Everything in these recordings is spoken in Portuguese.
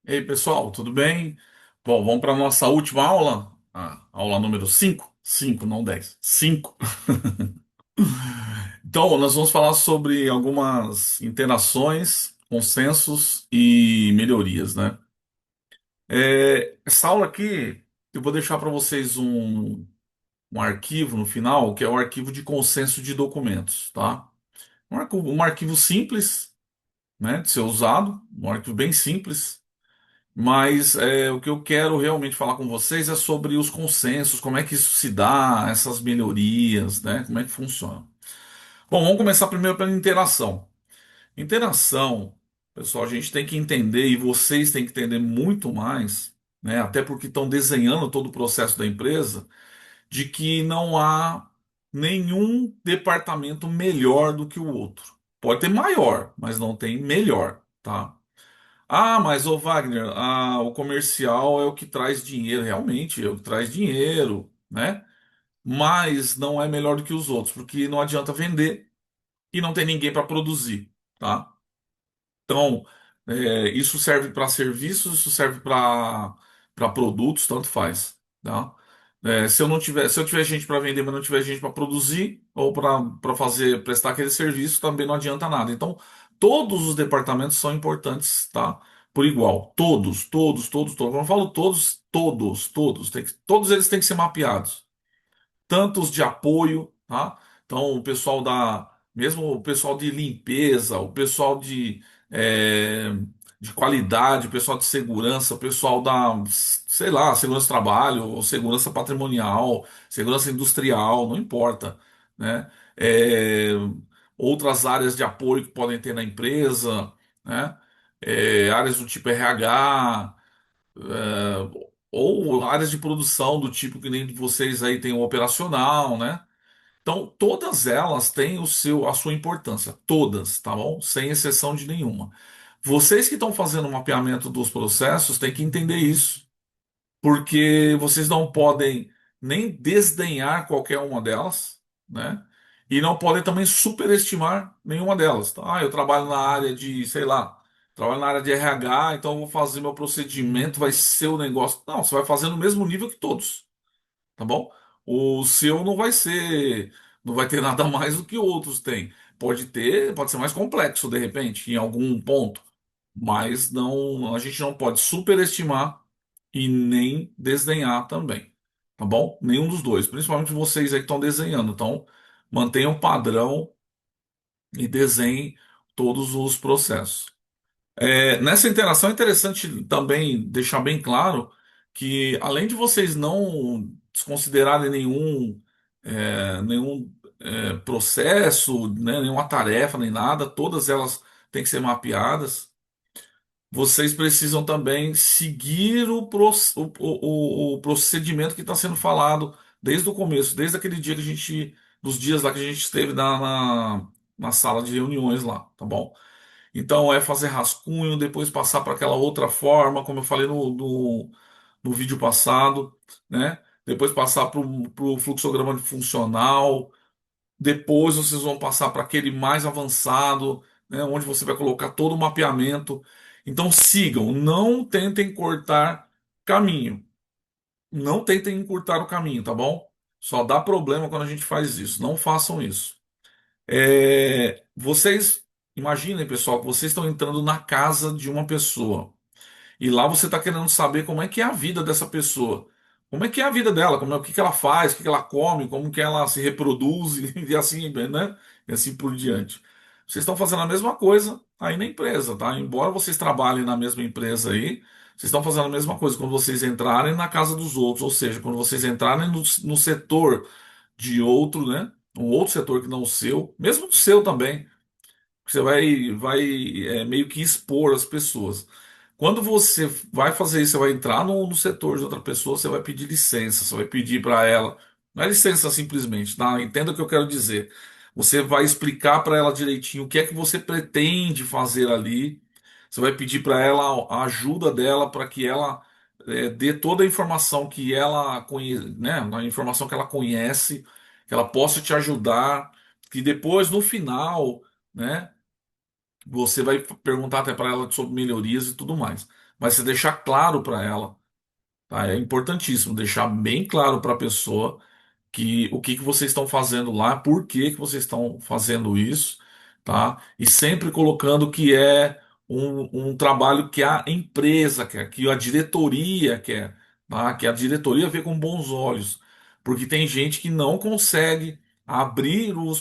E aí, pessoal, tudo bem? Bom, vamos para a nossa última aula, a aula número 5, 5, não 10, 5. Então, nós vamos falar sobre algumas interações, consensos e melhorias, né? Essa aula aqui, eu vou deixar para vocês um arquivo no final, que é o arquivo de consenso de documentos, tá? Um arquivo simples, né, de ser usado, um arquivo bem simples. Mas o que eu quero realmente falar com vocês é sobre os consensos, como é que isso se dá, essas melhorias, né? Como é que funciona. Bom, vamos começar primeiro pela interação. Interação, pessoal, a gente tem que entender, e vocês têm que entender muito mais, né? Até porque estão desenhando todo o processo da empresa, de que não há nenhum departamento melhor do que o outro. Pode ter maior, mas não tem melhor, tá? Ah, mas ô Wagner, o comercial é o que traz dinheiro, realmente, é o que traz dinheiro, né? Mas não é melhor do que os outros, porque não adianta vender e não tem ninguém para produzir, tá? Então, isso serve para serviços, isso serve para produtos, tanto faz, tá? Se eu tiver gente para vender, mas não tiver gente para produzir ou para fazer prestar aquele serviço, também não adianta nada. Então, todos os departamentos são importantes, tá? Por igual, todos, todos, todos, todos. Quando eu falo todos, todos, todos, todos eles têm que ser mapeados, tanto os de apoio, tá? Então, mesmo o pessoal de limpeza, o pessoal é, de qualidade, o pessoal de segurança, o pessoal sei lá, segurança do trabalho, ou segurança patrimonial, segurança industrial, não importa, né? É, outras áreas de apoio que podem ter na empresa, né? Áreas do tipo RH, ou áreas de produção do tipo que nem de vocês aí tem o operacional, né? Então, todas elas têm a sua importância, todas, tá bom? Sem exceção de nenhuma. Vocês que estão fazendo o mapeamento dos processos têm que entender isso, porque vocês não podem nem desdenhar qualquer uma delas, né? E não podem também superestimar nenhuma delas. Então, eu trabalho na área de, sei lá, trabalho na área de RH, então eu vou fazer meu procedimento, vai ser o negócio. Não, você vai fazer no mesmo nível que todos, tá bom? O seu não vai ter nada mais do que outros têm. Pode ser mais complexo de repente, em algum ponto, mas não, a gente não pode superestimar e nem desdenhar também, tá bom? Nenhum dos dois, principalmente vocês aí que estão desenhando. Então, mantenham o padrão e desenhem todos os processos. Nessa interação é interessante também deixar bem claro que, além de vocês não desconsiderarem nenhum processo, né, nenhuma tarefa, nem nada, todas elas têm que ser mapeadas. Vocês precisam também seguir o procedimento que está sendo falado desde o começo, desde aquele dia que dos dias lá que a gente esteve na sala de reuniões lá, tá bom? Então é fazer rascunho, depois passar para aquela outra forma, como eu falei no vídeo passado, né? Depois passar para o fluxograma funcional, depois vocês vão passar para aquele mais avançado, né? Onde você vai colocar todo o mapeamento. Então sigam, não tentem cortar caminho, não tentem encurtar o caminho, tá bom? Só dá problema quando a gente faz isso. Não façam isso. Vocês imaginem, pessoal, que vocês estão entrando na casa de uma pessoa e lá você está querendo saber como é que é a vida dessa pessoa, como é que é a vida dela, o que que ela faz, o que que ela come, como que ela se reproduz e assim, né? E assim por diante. Vocês estão fazendo a mesma coisa aí na empresa, tá? Embora vocês trabalhem na mesma empresa aí, vocês estão fazendo a mesma coisa quando vocês entrarem na casa dos outros, ou seja, quando vocês entrarem no setor de outro, né? Um outro setor que não o seu, mesmo do seu também, você vai meio que expor as pessoas. Quando você vai fazer isso, você vai entrar no setor de outra pessoa, você vai pedir licença, você vai pedir para ela, não é licença simplesmente, tá? Entenda o que eu quero dizer. Você vai explicar para ela direitinho o que é que você pretende fazer ali. Você vai pedir para ela a ajuda dela para que ela dê toda a informação que ela conhece, né? A informação que ela conhece, que ela possa te ajudar, que depois no final, né? Você vai perguntar até para ela sobre melhorias e tudo mais. mas você deixar claro para ela, tá? É importantíssimo deixar bem claro para a pessoa que o que que vocês estão fazendo lá, por que que vocês estão fazendo isso, tá? E sempre colocando que é um trabalho que a empresa quer, que a diretoria quer, tá? Que a diretoria vê com bons olhos, porque tem gente que não consegue abrir os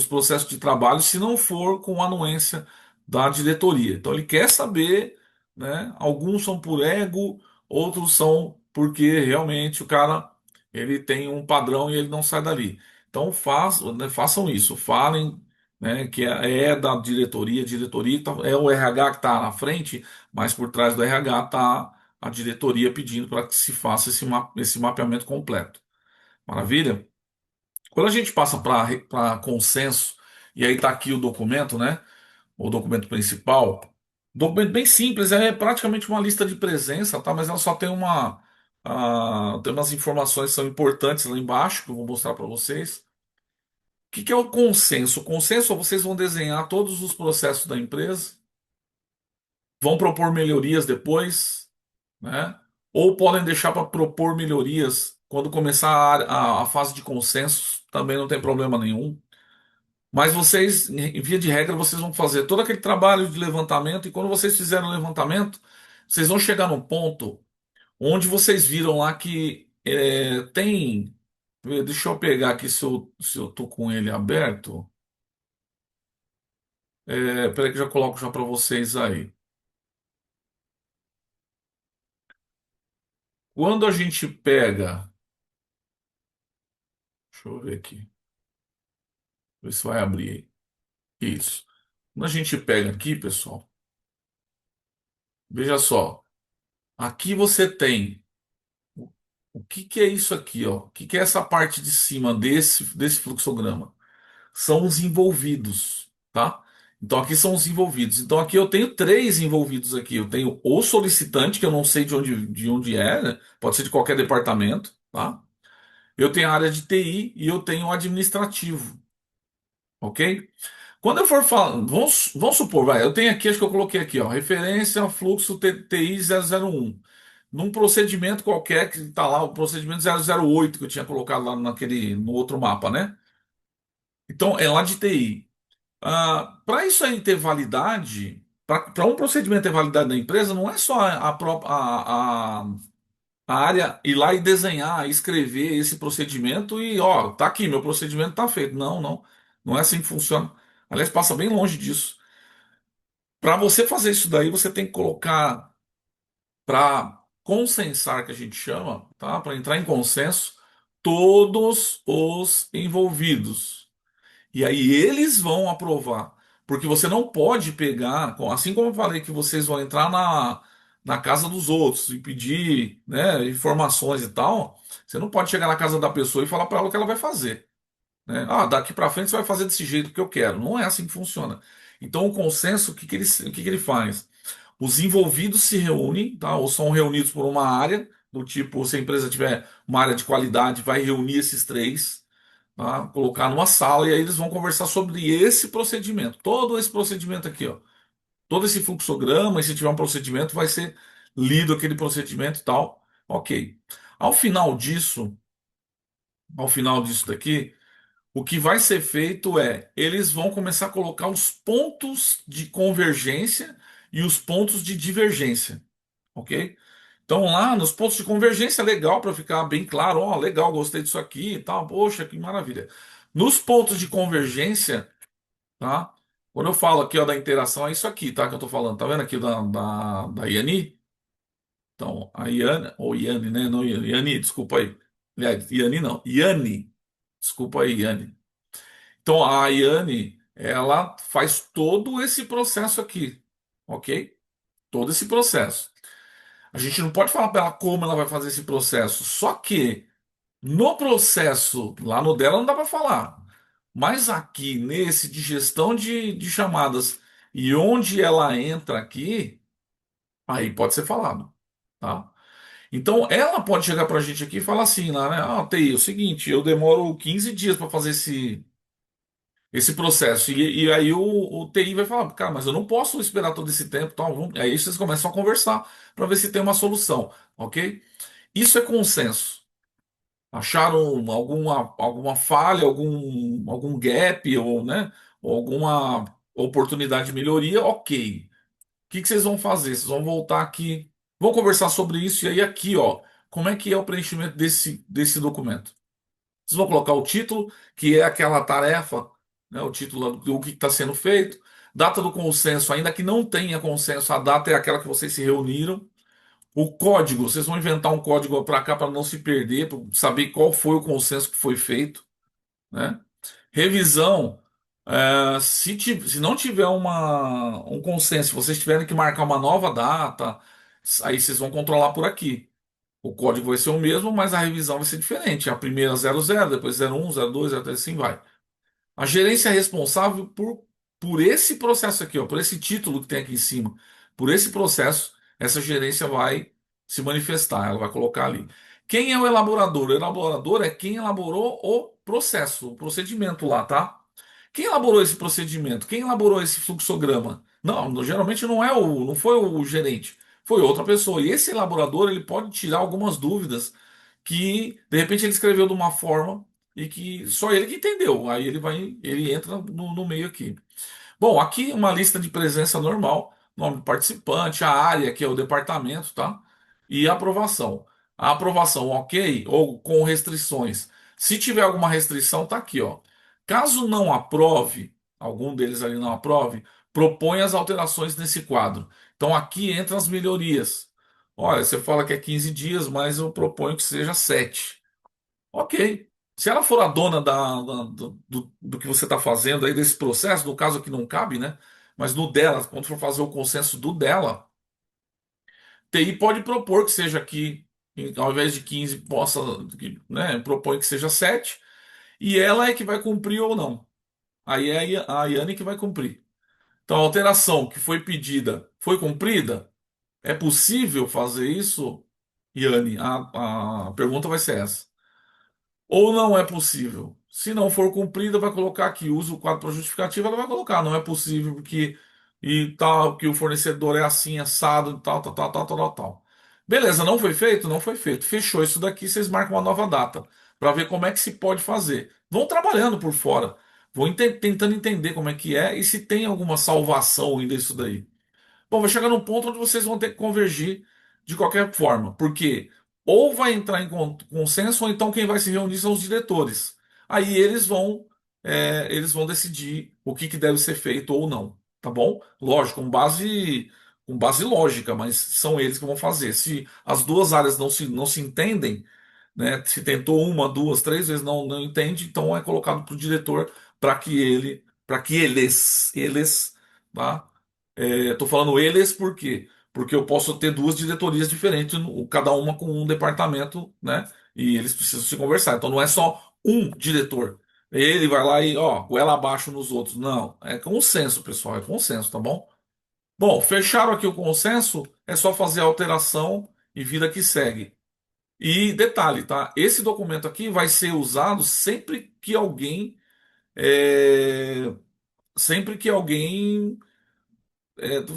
processos de trabalho se não for com a anuência da diretoria. Então ele quer saber, né? Alguns são por ego, outros são porque realmente o cara ele tem um padrão e ele não sai dali. Então né, façam isso, falem, né, que é da diretoria, é o RH que está na frente, mas por trás do RH está a diretoria pedindo para que se faça esse mapeamento completo. Maravilha? Quando a gente passa para consenso, e aí está aqui o documento, né? O documento principal. Documento bem simples, é praticamente uma lista de presença, tá? Mas ela só tem tem umas informações que são importantes lá embaixo, que eu vou mostrar para vocês. O que que é o consenso? O consenso, vocês vão desenhar todos os processos da empresa, vão propor melhorias depois, né? Ou podem deixar para propor melhorias quando começar a fase de consenso, também não tem problema nenhum. Mas vocês, em via de regra, vocês vão fazer todo aquele trabalho de levantamento, e quando vocês fizerem o levantamento, vocês vão chegar num ponto onde vocês viram lá que tem. Deixa eu pegar aqui se eu tô com ele aberto. Peraí que eu já coloco já para vocês aí. Quando a gente pega. Deixa eu ver aqui. Ver se vai abrir aí. Isso. Quando a gente pega aqui, pessoal, veja só. Aqui você tem. O que que é isso aqui, ó? O que que é essa parte de cima desse fluxograma? São os envolvidos, tá? Então aqui são os envolvidos. Então aqui eu tenho três envolvidos aqui. Eu tenho o solicitante, que eu não sei de onde é, né? Pode ser de qualquer departamento, tá? Eu tenho a área de TI e eu tenho o administrativo, ok? Quando eu for falar, vamos supor, vai, eu tenho aqui, acho que eu coloquei aqui, ó, referência fluxo TI 001. Num procedimento qualquer que está lá, o procedimento 008 que eu tinha colocado lá no outro mapa, né? Então, é lá de TI. Para isso aí ter validade, para um procedimento ter validade da empresa, não é só a área ir lá e desenhar, escrever esse procedimento e, ó, tá aqui, meu procedimento tá feito. Não, não. Não é assim que funciona. Aliás, passa bem longe disso. Para você fazer isso daí, você tem que colocar para consensar, que a gente chama, tá? Para entrar em consenso, todos os envolvidos. E aí eles vão aprovar. Porque você não pode pegar, assim como eu falei que vocês vão entrar na casa dos outros e pedir, né, informações e tal, você não pode chegar na casa da pessoa e falar para ela o que ela vai fazer, né? Ah, daqui para frente você vai fazer desse jeito que eu quero. Não é assim que funciona. Então o consenso, o que que ele faz? Os envolvidos se reúnem, tá? Ou são reunidos por uma área, do tipo, se a empresa tiver uma área de qualidade, vai reunir esses três, tá? Colocar numa sala e aí eles vão conversar sobre esse procedimento, todo esse procedimento aqui, ó. Todo esse fluxograma, e se tiver um procedimento, vai ser lido aquele procedimento e tal. Ok. Ao final disso, ao final disso daqui, o que vai ser feito é, eles vão começar a colocar os pontos de convergência e os pontos de divergência, ok? Então lá nos pontos de convergência, legal para ficar bem claro, ó, legal, gostei disso aqui e tal, poxa, que maravilha. Nos pontos de convergência, tá? Quando eu falo aqui, ó, da interação, é isso aqui, tá? Que eu tô falando, tá vendo aqui da Iani? Então, a Iane, ou Iane, né? Não, Iani, desculpa aí. Aliás, Iani não, Iane, desculpa aí, Iane. Então a Iane, ela faz todo esse processo aqui, ok? Todo esse processo. A gente não pode falar para ela como ela vai fazer esse processo. Só que no processo, lá no dela não dá para falar. Mas aqui, nesse de gestão de chamadas, e onde ela entra aqui, aí pode ser falado, tá? Então ela pode chegar para a gente aqui e falar assim, lá, né? Ah, TI, é o seguinte, eu demoro 15 dias para fazer esse processo. E aí o TI vai falar, cara, mas eu não posso esperar todo esse tempo, tal. Aí vocês começam a conversar para ver se tem uma solução, ok? Isso é consenso. Acharam alguma falha, algum gap, ou, né, ou alguma oportunidade de melhoria, ok. O que que vocês vão fazer? Vocês vão voltar aqui, vão conversar sobre isso, e aí aqui, ó, como é que é o preenchimento desse documento? Vocês vão colocar o título, que é aquela tarefa, né, o título do que está sendo feito, data do consenso, ainda que não tenha consenso, a data é aquela que vocês se reuniram. O código, vocês vão inventar um código para cá para não se perder, para saber qual foi o consenso que foi feito, né? Revisão, se não tiver um consenso, vocês tiverem que marcar uma nova data, aí vocês vão controlar por aqui. O código vai ser o mesmo, mas a revisão vai ser diferente. A primeira 00, depois 01, 02, 03, assim vai. A gerência é responsável por esse processo aqui, ó, por esse título que tem aqui em cima. Por esse processo, essa gerência vai se manifestar, ela vai colocar ali. Quem é o elaborador? O elaborador é quem elaborou o processo, o procedimento lá, tá? Quem elaborou esse procedimento? Quem elaborou esse fluxograma? Não, geralmente não foi o gerente, foi outra pessoa. E esse elaborador, ele pode tirar algumas dúvidas que de repente ele escreveu de uma forma e que só ele que entendeu. Aí ele entra no meio aqui. Bom, aqui uma lista de presença normal, nome do participante, a área, que é o departamento, tá? E a aprovação. A aprovação, ok, ou com restrições. Se tiver alguma restrição, tá aqui, ó. Caso não aprove, algum deles ali não aprove, propõe as alterações nesse quadro. Então aqui entram as melhorias. Olha, você fala que é 15 dias, mas eu proponho que seja 7. Ok. Se ela for a dona do que você está fazendo aí, desse processo, no caso aqui não cabe, né? Mas no dela, quando for fazer o consenso do dela, TI pode propor que seja aqui, ao invés de 15 possa, né? Propõe que seja 7 e ela é que vai cumprir ou não. Aí é a Yane que vai cumprir. Então, a alteração que foi pedida foi cumprida? É possível fazer isso, Yane? A pergunta vai ser essa. Ou não é possível. Se não for cumprida, vai colocar aqui, usa o quadro para justificativa, ela vai colocar, não é possível porque e tal, que o fornecedor é assim, assado, e tal, tal, tal, tal, tal, tal, tal. Beleza, não foi feito? Não foi feito. Fechou isso daqui, vocês marcam uma nova data para ver como é que se pode fazer. Vão trabalhando por fora, vão tentando entender como é que é e se tem alguma salvação ainda isso daí. Bom, vai chegar num ponto onde vocês vão ter que convergir de qualquer forma, porque ou vai entrar em consenso, ou então quem vai se reunir são os diretores. Aí eles vão decidir o que deve ser feito ou não, tá bom? Lógico, com base lógica, mas são eles que vão fazer. Se as duas áreas não se entendem, né? Se tentou uma, duas, três vezes não entende, então é colocado para o diretor para que eles, tá? Estou falando eles por quê? Porque eu posso ter duas diretorias diferentes, cada uma com um departamento, né? E eles precisam se conversar. Então não é só um diretor. Ele vai lá e, ó, goela abaixo nos outros. Não, é consenso, pessoal, é consenso, tá bom? Bom, fecharam aqui o consenso, é só fazer a alteração e vida que segue. E detalhe, tá? Esse documento aqui vai ser usado é, sempre que alguém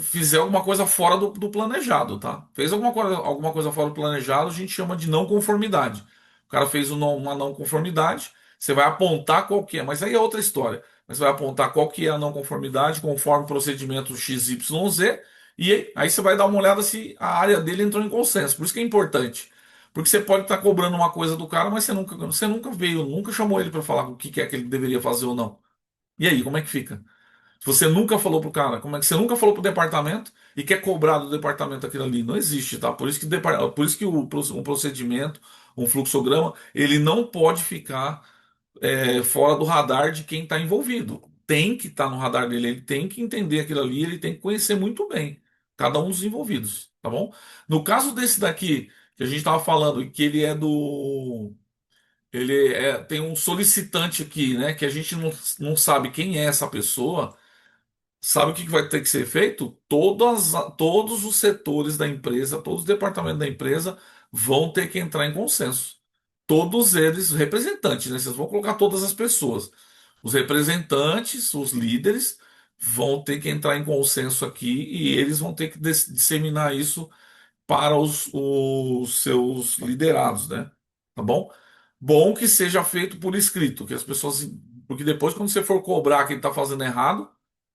fizer alguma coisa fora do planejado, tá? Fez alguma coisa fora do planejado, a gente chama de não conformidade. O cara fez uma não conformidade, você vai apontar qual que é, mas aí é outra história. Mas você vai apontar qual que é a não conformidade conforme o procedimento XYZ, e aí você vai dar uma olhada se a área dele entrou em consenso. Por isso que é importante. Porque você pode estar cobrando uma coisa do cara, mas você nunca veio, nunca chamou ele para falar o que é que ele deveria fazer ou não. E aí, como é que fica? Se você nunca falou pro cara, como é que você nunca falou pro departamento e quer cobrar do departamento aquilo ali? Não existe, tá? Por isso que um procedimento, um fluxograma, ele não pode ficar fora do radar de quem está envolvido. Tem que estar no radar dele, ele tem que entender aquilo ali, ele tem que conhecer muito bem cada um dos envolvidos, tá bom? No caso desse daqui, que a gente estava falando, que ele é do. Tem um solicitante aqui, né? Que a gente não sabe quem é essa pessoa. Sabe o que vai ter que ser feito? Todos os setores da empresa, todos os departamentos da empresa vão ter que entrar em consenso. Todos eles, representantes, né? Vocês vão colocar todas as pessoas. Os representantes, os líderes, vão ter que entrar em consenso aqui e eles vão ter que disseminar isso para os seus liderados, né? Tá bom? Bom que seja feito por escrito, que as pessoas. Porque depois, quando você for cobrar quem está fazendo errado,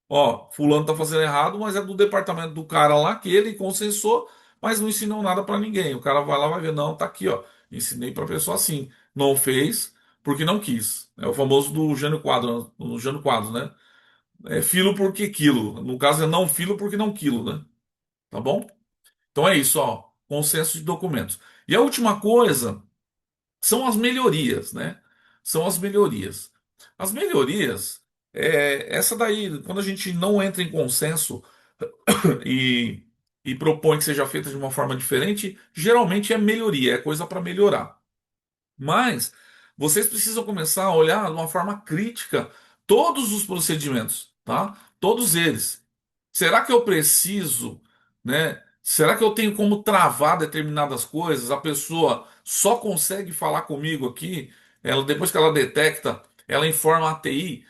ó, fulano tá fazendo errado, mas é do departamento do cara lá que ele consensou, mas não ensinou nada para ninguém. O cara vai lá, vai ver, não, tá aqui, ó. Ensinei para pessoa assim. Não fez porque não quis. É o famoso do Jânio Quadro, do Jânio Quadro, né? É filo porque quilo. No caso é não filo porque não quilo, né? Tá bom? Então é isso, ó. Consenso de documentos. E a última coisa são as melhorias, né? São as melhorias. As melhorias, essa daí, quando a gente não entra em consenso e, e propõe que seja feita de uma forma diferente, geralmente é melhoria, é coisa para melhorar. Mas vocês precisam começar a olhar de uma forma crítica todos os procedimentos, tá? Todos eles. Será que eu preciso, né? Será que eu tenho como travar determinadas coisas? A pessoa só consegue falar comigo aqui, ela depois que ela detecta, ela informa a TI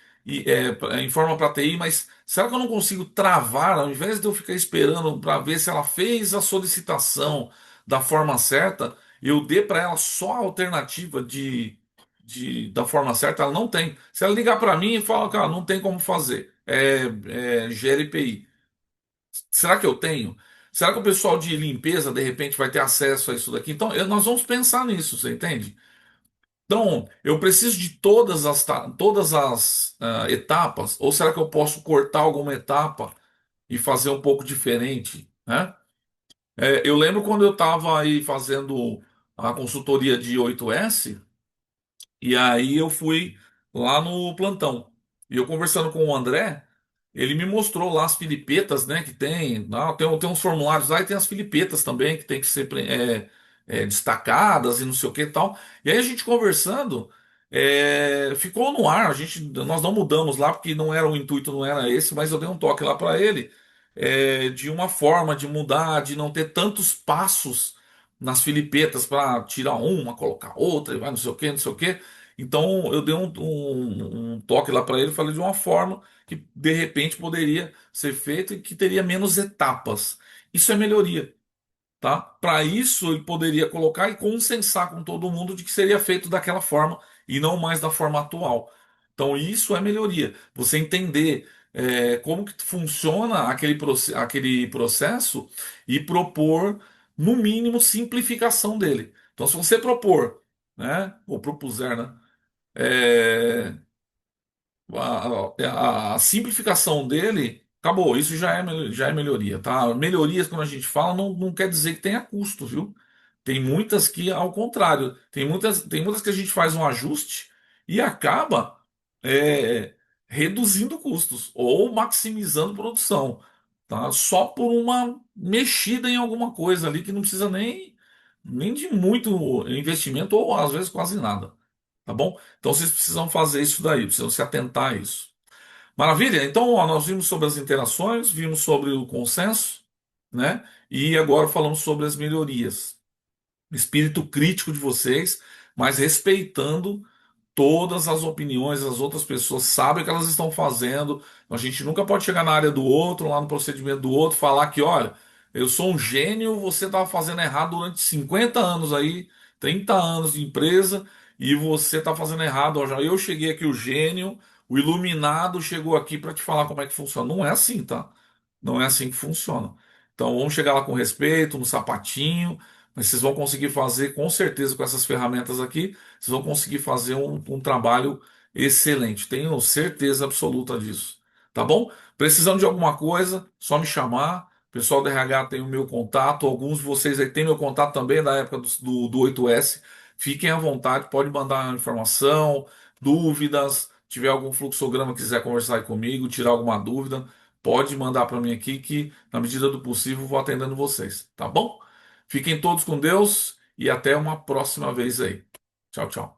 informa para a TI, mas será que eu não consigo travar, ao invés de eu ficar esperando para ver se ela fez a solicitação da forma certa? Eu dê para ela só a alternativa da forma certa, ela não tem. Se ela ligar para mim e falar, cara, não tem como fazer, GLPI. Será que eu tenho? Será que o pessoal de limpeza, de repente, vai ter acesso a isso daqui? Então, nós vamos pensar nisso, você entende? Então, eu preciso de todas as etapas, ou será que eu posso cortar alguma etapa e fazer um pouco diferente, né? Eu lembro quando eu estava aí fazendo a consultoria de 8S. E aí eu fui lá no plantão. E eu conversando com o André, ele me mostrou lá as filipetas, né, que tem. Tem uns formulários lá e tem as filipetas também, que tem que ser destacadas e não sei o que e tal. E aí a gente conversando, ficou no ar. Nós não mudamos lá, porque não era o intuito, não era esse, mas eu dei um toque lá para ele, de uma forma de mudar, de não ter tantos passos nas filipetas para tirar uma, colocar outra, e vai não sei o que, não sei o que. Então eu dei um toque lá para ele, falei de uma forma que de repente poderia ser feito e que teria menos etapas. Isso é melhoria, tá? Para isso ele poderia colocar e consensar com todo mundo de que seria feito daquela forma e não mais da forma atual. Então isso é melhoria. Você entender como que funciona aquele processo e propor, no mínimo, simplificação dele. Então se você propor, né, ou propuser, né, é, a simplificação dele, acabou. Isso já é melhoria, tá? Melhorias, quando a gente fala, não quer dizer que tenha custo, viu? Tem muitas que, ao contrário, tem muitas que a gente faz um ajuste e acaba é, reduzindo custos ou maximizando produção, tá? Só por uma mexida em alguma coisa ali que não precisa nem de muito investimento ou às vezes quase nada, tá bom? Então vocês precisam fazer isso daí, precisam se atentar a isso. Maravilha? Então, ó, nós vimos sobre as interações, vimos sobre o consenso, né? E agora falamos sobre as melhorias. Espírito crítico de vocês, mas respeitando todas as opiniões das outras pessoas, sabem o que elas estão fazendo. A gente nunca pode chegar na área do outro, lá no procedimento do outro, falar que, olha, eu sou um gênio, você estava fazendo errado durante 50 anos aí, 30 anos de empresa, e você está fazendo errado. Ó, já eu cheguei aqui, o gênio, o iluminado chegou aqui para te falar como é que funciona. Não é assim, tá? Não é assim que funciona. Então vamos chegar lá com respeito, no sapatinho, mas vocês vão conseguir fazer com certeza com essas ferramentas aqui. Vocês vão conseguir fazer um trabalho excelente. Tenho certeza absoluta disso. Tá bom? Precisando de alguma coisa, só me chamar. O pessoal do RH tem o meu contato. Alguns de vocês aí têm meu contato também da época do 8S. Fiquem à vontade, pode mandar informação, dúvidas. Tiver algum fluxograma, quiser conversar aí comigo, tirar alguma dúvida, pode mandar para mim aqui que, na medida do possível, vou atendendo vocês. Tá bom? Fiquem todos com Deus e até uma próxima vez aí. Tchau, tchau.